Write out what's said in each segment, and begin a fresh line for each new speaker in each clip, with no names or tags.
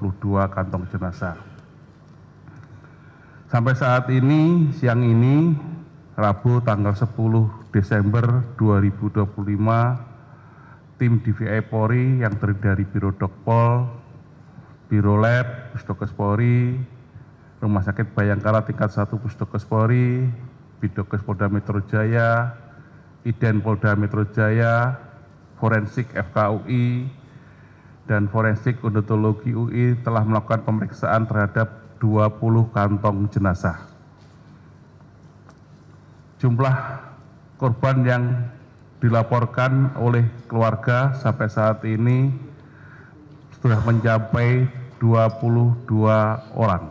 22 kantong jenazah. Sampai saat ini, siang ini, Rabu tanggal 10 Desember 2025, tim DVI Polri yang terdiri dari Biro Dokpol, Biro Lab, Pusdokes Polri, Rumah Sakit Bayangkara tingkat 1 Pusdokes Polri, Bidokes Polda Metro Jaya, Iden Polda Metro Jaya, Forensik FKUI, dan Forensik Odontologi UI telah melakukan pemeriksaan terhadap 20 kantong jenazah. Jumlah korban yang dilaporkan oleh keluarga sampai saat ini sudah mencapai 22 orang.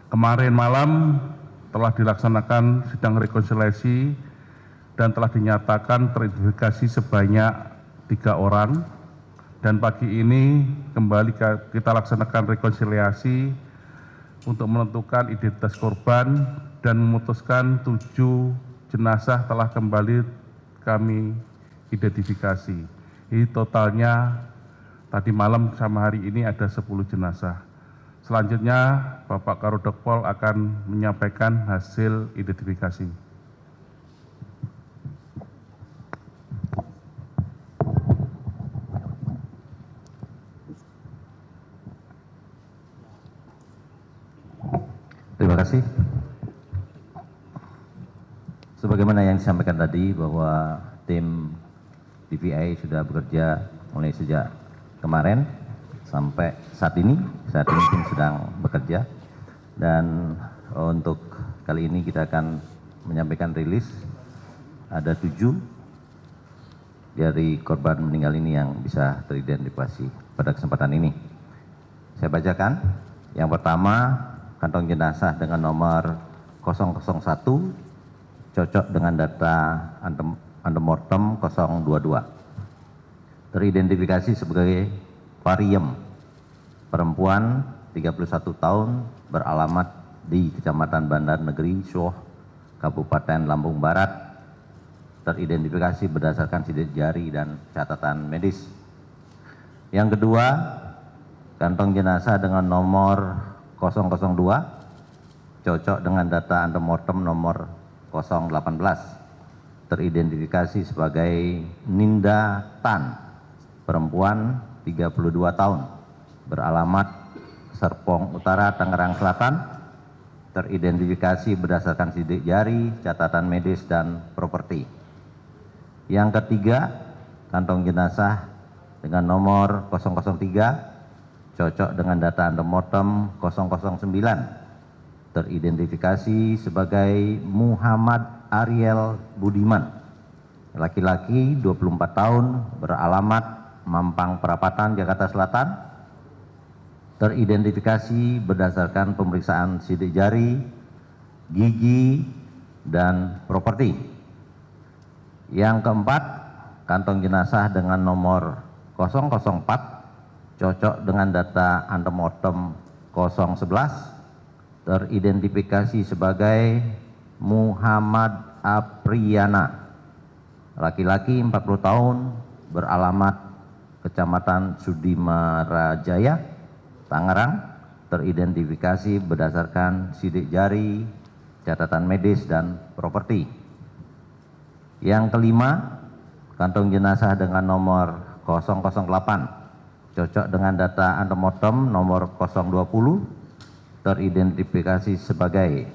Kemarin malam telah dilaksanakan sidang rekonsiliasi dan telah dinyatakan teridentifikasi sebanyak 3 orang. Dan pagi ini kembali kita laksanakan rekonsiliasi untuk menentukan identitas korban dan memutuskan 7 jenazah telah kembali kami identifikasi. Ini totalnya tadi malam sama hari ini ada 10 jenazah. Selanjutnya Bapak Karodokpol akan menyampaikan hasil identifikasi.
Terima kasih. Sebagaimana yang disampaikan tadi bahwa tim DVI sudah bekerja mulai sejak kemarin sampai saat ini tim sedang bekerja, dan untuk kali ini kita akan menyampaikan rilis ada 7 dari korban meninggal ini yang bisa teridentifikasi pada kesempatan ini. Saya bacakan. Yang pertama, kantong jenazah dengan nomor 001 cocok dengan data antemortem 022. Teridentifikasi sebagai Pariem, perempuan 31 tahun, beralamat di Kecamatan Bandar Negeri Soh, Kabupaten Lampung Barat. Teridentifikasi berdasarkan sidik jari dan catatan medis. Yang kedua, kantong jenazah dengan nomor 002 cocok dengan data antemortem nomor 018, teridentifikasi sebagai Ninda Tan, perempuan 32 tahun, beralamat Serpong Utara, Tangerang Selatan, teridentifikasi berdasarkan sidik jari, catatan medis, dan properti. Yang ketiga, kantong jenazah dengan nomor 003 cocok dengan data antemortem 009, teridentifikasi sebagai Muhammad Ariel Budiman, laki-laki 24 tahun, beralamat Mampang Perapatan, Jakarta Selatan, teridentifikasi berdasarkan pemeriksaan sidik jari, gigi, dan properti. Yang keempat, kantong jenazah dengan nomor 004 cocok dengan data antemortem 011, teridentifikasi sebagai Muhammad Apriyana, laki-laki 40 tahun, beralamat Kecamatan Sudimarajaya, Tangerang, teridentifikasi berdasarkan sidik jari, catatan medis, dan properti. Yang kelima, kantong jenazah dengan nomor 008 cocok dengan data antemortem nomor 020, teridentifikasi sebagai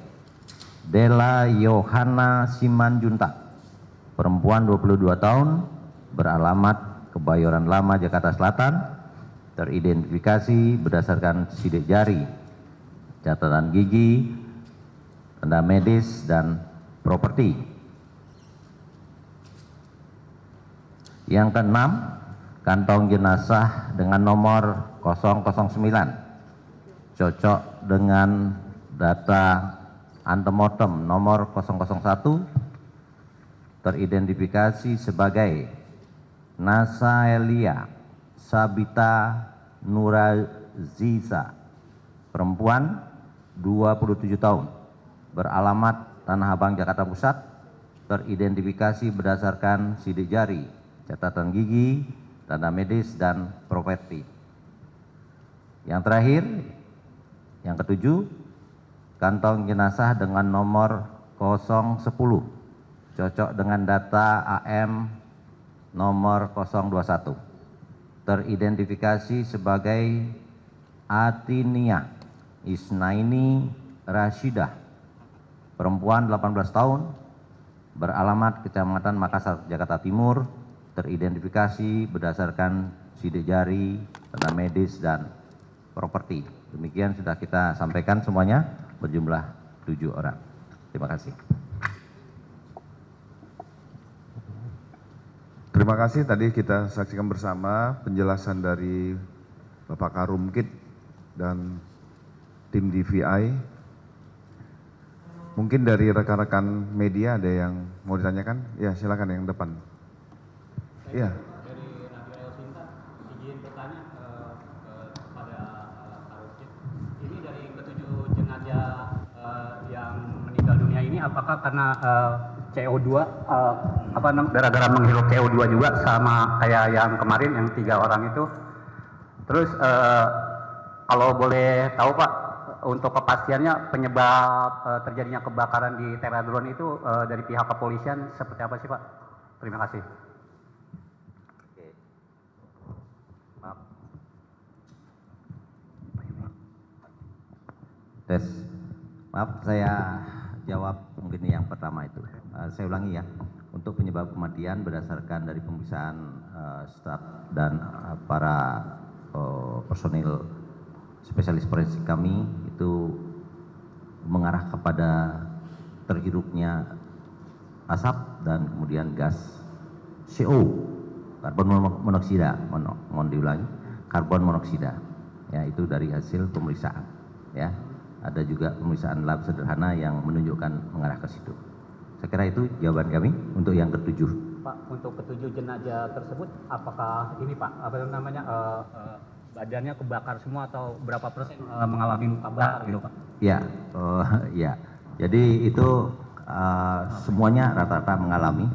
Della Yohana Simanjuntak, perempuan 22 tahun, beralamat Kebayoran Lama, Jakarta Selatan, teridentifikasi berdasarkan sidik jari, catatan gigi, tanda medis, dan properti. Yang keenam, kantong jenazah dengan nomor 009 cocok dengan data antemortem nomor 001, teridentifikasi sebagai Nasaelia Sabita Nuraziza, perempuan 27 tahun, beralamat Tanah Abang, Jakarta Pusat, teridentifikasi berdasarkan sidik jari, catatan gigi, tanda medis, dan properti. Yang terakhir, yang ketujuh, kantong jenazah dengan nomor 010 cocok dengan data AM nomor 021 teridentifikasi sebagai Atinia Isnaini Rashidah, perempuan 18 tahun, beralamat Kecamatan Makassar, Jakarta Timur, teridentifikasi berdasarkan sidik jari, data medis, dan properti. Demikian sudah kita sampaikan semuanya, berjumlah 7 orang. Terima kasih.
Terima kasih, tadi kita saksikan bersama penjelasan dari Bapak Karumkit dan tim DVI. Mungkin dari rekan-rekan media ada yang mau ditanyakan? Ya, silakan yang depan. Iya.
Dari Radio El Sinta, izin bertanya kepada Karumkit. Ini dari ketujuh jenazah yang meninggal dunia ini, apakah karena CO2 gara-gara menghirup CO2 juga sama kayak yang kemarin yang 3 orang itu? Terus kalau boleh tahu Pak, untuk kepastiannya penyebab terjadinya kebakaran di Teradron itu dari pihak kepolisian seperti apa sih Pak? Terima kasih.
Oke. Maaf. Tes. Maaf, saya jawab mungkin yang pertama itu. Saya ulangi ya. Untuk penyebab kematian berdasarkan dari pemeriksaan staf dan para personil spesialis forensik kami itu mengarah kepada terhirupnya asap dan kemudian gas CO, karbon monoksida, mohon diulangi, karbon monoksida. Ya, itu dari hasil pemeriksaan. Ya, ada juga pemeriksaan lab sederhana yang menunjukkan mengarah ke situ. Saya kira itu jawaban kami untuk yang ketujuh.
Pak, untuk ketujuh jenazah tersebut, apakah ini Pak, apa namanya, badannya kebakar semua atau berapa persen mengalami luka bakar gitu Pak?
Ya, ya. Jadi itu semuanya rata-rata mengalami,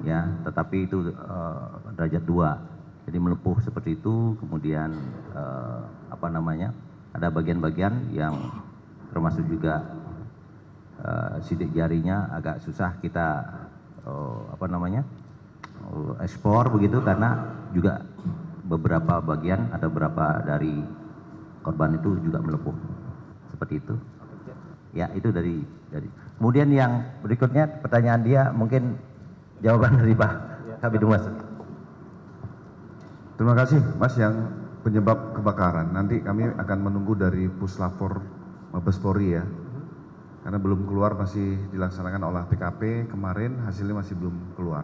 ya. Tetapi itu derajat 2. Jadi melepuh seperti itu, kemudian apa namanya, ada bagian-bagian yang termasuk juga sidik jarinya agak susah kita apa namanya ekspor begitu, karena juga beberapa bagian, ada beberapa dari korban itu juga melepuh seperti itu. Ya, itu dari. Kemudian yang berikutnya pertanyaan dia mungkin jawaban dari Pak Kabid Humas.
Terima kasih Mas, yang penyebab kebakaran. Nanti kami akan menunggu dari Puslapor Mabes Polri ya. Karena belum keluar, masih dilaksanakan olah TKP kemarin, hasilnya masih belum keluar.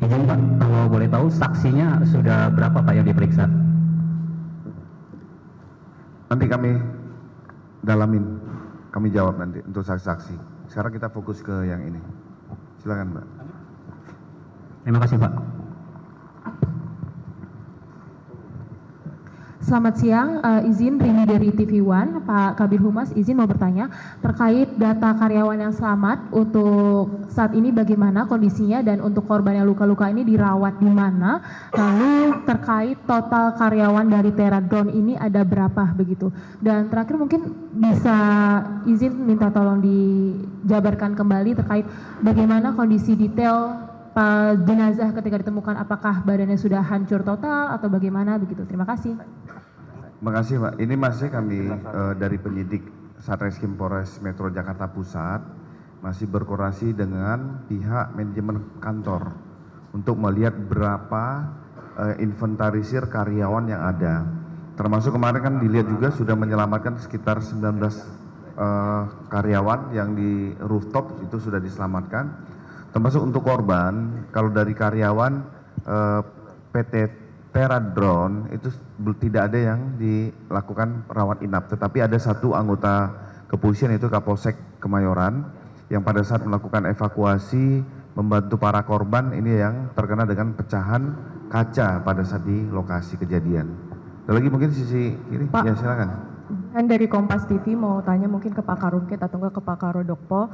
Izin Pak, kalau boleh tahu saksinya sudah berapa Pak yang diperiksa?
Nanti kami dalamin, kami jawab nanti untuk saksi-saksi. Sekarang kita fokus ke yang ini. Silakan Mbak.
Terima kasih Pak.
Selamat siang, izin Rini dari TV One, Pak Kabid Humas, izin mau bertanya terkait data karyawan yang selamat untuk saat ini bagaimana kondisinya, dan untuk korban yang luka-luka ini dirawat di mana, lalu terkait total karyawan dari Teradron ini ada berapa begitu. Dan terakhir mungkin bisa izin minta tolong dijabarkan kembali terkait bagaimana kondisi detail jenazah ketika ditemukan, apakah badannya sudah hancur total atau bagaimana begitu. Terima kasih.
Terima kasih Pak. Ini masih kami dari penyidik Satreskrim Polres Metro Jakarta Pusat masih berkoordinasi dengan pihak manajemen kantor untuk melihat berapa inventarisir karyawan yang ada. Termasuk kemarin kan dilihat juga sudah menyelamatkan sekitar 19 karyawan yang di rooftop itu sudah diselamatkan. Termasuk untuk korban, kalau dari karyawan PT Teradron itu tidak ada yang dilakukan rawat inap, tetapi ada satu anggota kepolisian yaitu Kapolsek Kemayoran yang pada saat melakukan evakuasi membantu para korban ini yang terkena dengan pecahan kaca pada saat di lokasi kejadian. Ada lagi mungkin sisi kiri?
Pak,
Ya silakan.
Dan dari Kompas TV mau tanya mungkin ke Pak Karumkit atau enggak ke Pak Karodokpol.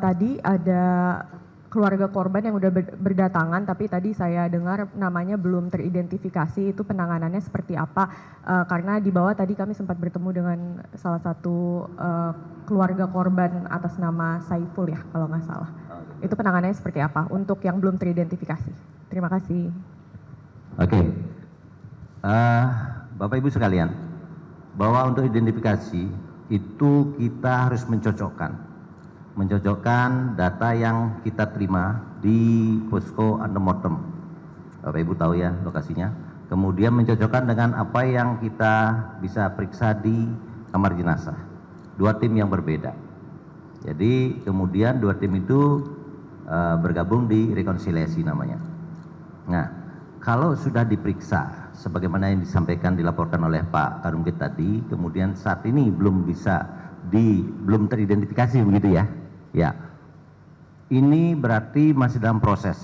Tadi ada keluarga korban yang udah berdatangan, tapi tadi saya dengar namanya belum teridentifikasi, itu penanganannya seperti apa? Karena di bawah tadi kami sempat bertemu dengan salah satu keluarga korban atas nama Saiful ya, kalau nggak salah. Itu penanganannya seperti apa untuk yang belum teridentifikasi? Terima kasih.
Oke. Bapak Ibu sekalian, bahwa untuk identifikasi itu kita harus mencocokkan data yang kita terima di posko antemortem. Bapak Ibu tahu ya lokasinya. Kemudian mencocokkan dengan apa yang kita bisa periksa di kamar jenazah. Dua tim yang berbeda. Jadi kemudian dua tim itu bergabung di rekonsiliasi namanya. Nah, kalau sudah diperiksa sebagaimana yang dilaporkan oleh Pak Karumkit tadi, kemudian saat ini belum teridentifikasi begitu ya. Ya. Ini berarti masih dalam proses.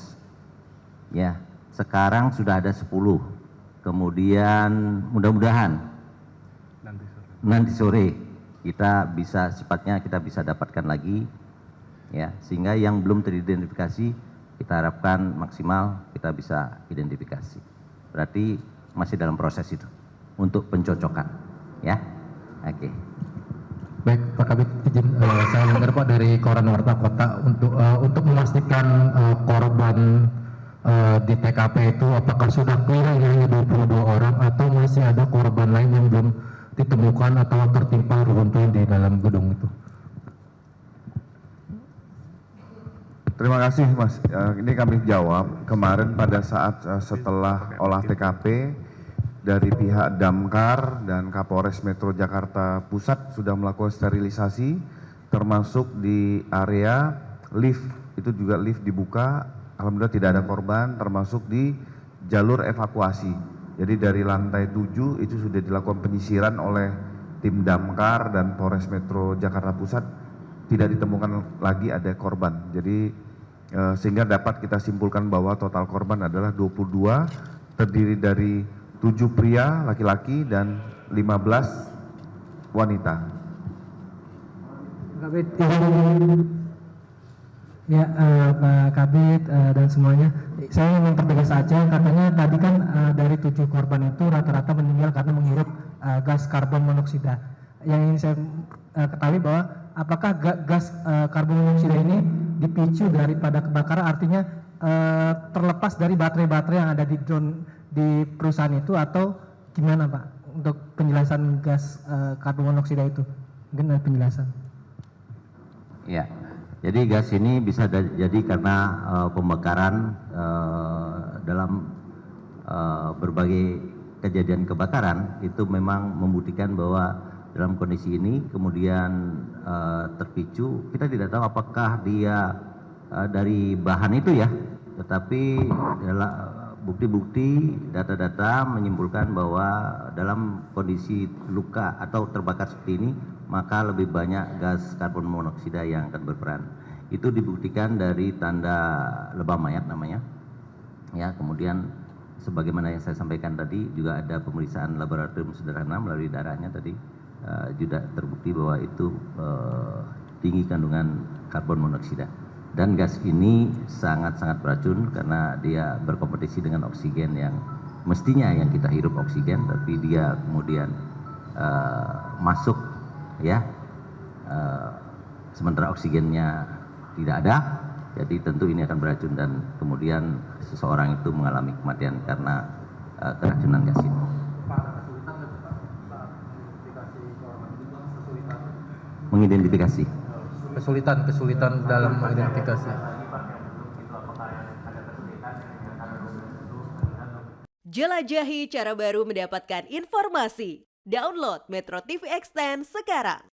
Ya, sekarang sudah ada 10. Kemudian mudah-mudahan nanti sore kita bisa dapatkan lagi ya, sehingga yang belum teridentifikasi kita harapkan maksimal kita bisa identifikasi. Berarti masih dalam proses itu untuk pencocokan ya. Oke.
Baik Pak Kabit, izin saya dengar Pak dari koran Warta Kota untuk memastikan korban di TKP itu apakah sudah clear hanya 22 orang atau masih ada korban lain yang belum ditemukan atau tertimpa reruntuhan di dalam gedung itu?
Terima kasih Mas. Ini kami jawab kemarin pada saat setelah olah TKP dari pihak Damkar dan Kapolres Metro Jakarta Pusat sudah melakukan sterilisasi termasuk di area lift, itu juga lift dibuka, alhamdulillah tidak ada korban, termasuk di jalur evakuasi. Jadi dari lantai 7 itu sudah dilakukan penyisiran oleh tim Damkar dan Polres Metro Jakarta Pusat, tidak ditemukan lagi ada korban. Jadi sehingga dapat kita simpulkan bahwa total korban adalah 22, terdiri dari 7 pria laki-laki dan 15 wanita.
Kabit, ya Pak Kabit dan semuanya, saya ingin mempertegas saja, katanya tadi kan dari 7 korban itu rata-rata meninggal karena menghirup gas karbon monoksida. Yang ingin saya ketahui bahwa apakah gas karbon monoksida ini dipicu daripada kebakaran, artinya terlepas dari baterai-baterai yang ada di drone di perusahaan itu, atau gimana Pak untuk penjelasan gas karbon monoksida itu? Mungkin ada penjelasan.
Ya, jadi gas ini bisa jadi karena pembakaran dalam berbagai kejadian kebakaran itu memang membuktikan bahwa dalam kondisi ini kemudian terpicu, kita tidak tahu apakah dia dari bahan itu ya, tetapi bukti-bukti data-data menyimpulkan bahwa dalam kondisi luka atau terbakar seperti ini maka lebih banyak gas karbon monoksida yang akan berperan. Itu dibuktikan dari tanda lebam mayat namanya ya. Kemudian sebagaimana yang saya sampaikan tadi juga ada pemeriksaan laboratorium sederhana melalui darahnya tadi, juga terbukti bahwa itu tinggi kandungan karbon monoksida. Dan gas ini sangat-sangat beracun karena dia berkompetisi dengan oksigen yang mestinya yang kita hirup oksigen, tapi dia kemudian masuk ya, sementara oksigennya tidak ada, jadi tentu ini akan beracun dan kemudian seseorang itu mengalami kematian karena keracunan gas ini. Mengidentifikasi.
Kesulitan dalam mengidentifikasi.
Jelajahi cara baru mendapatkan informasi. Download Metro TV Extend sekarang.